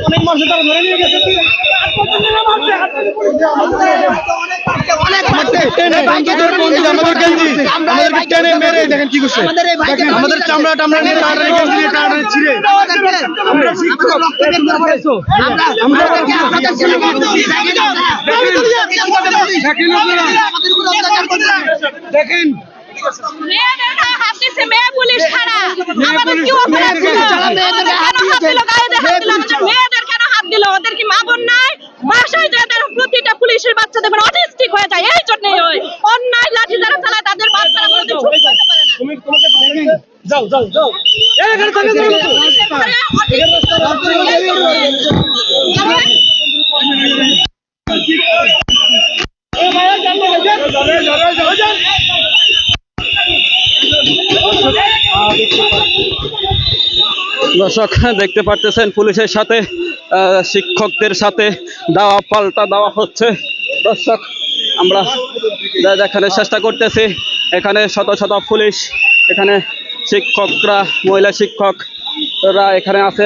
অনেক মানুষ তারা ধরে নিয়ে গেছে। আমাদের চামড়া টামড়া নিয়ে ছিঁড়ে দেখেন মেয়ে পুলিশ ছাড়া আমাদের কি অপরাধ ছিল? মেয়েদের কেন হাত দিল? ওদের কি মা বোন নাই? বাসায় যাদের প্রতিটা পুলিশের বাচ্চাদের অটিস্টিক হয়ে যায়, এই জন্যই হয় অন্যায় লাঠি যারা চালায় তাদের বাচ্চারা কোনোদিন চুপ করতে পারে না। যাও যাও যাও দর্শক দেখতে পারতেছেন পুলিশের সাথে শিক্ষকদের সাথে দাওয়া পাল্টা দেওয়া হচ্ছে। দর্শক আমরা দেখানোর চেষ্টা করতেছি, এখানে শত শত পুলিশ, এখানে শিক্ষকরা, মহিলা শিক্ষকরা এখানে আছে।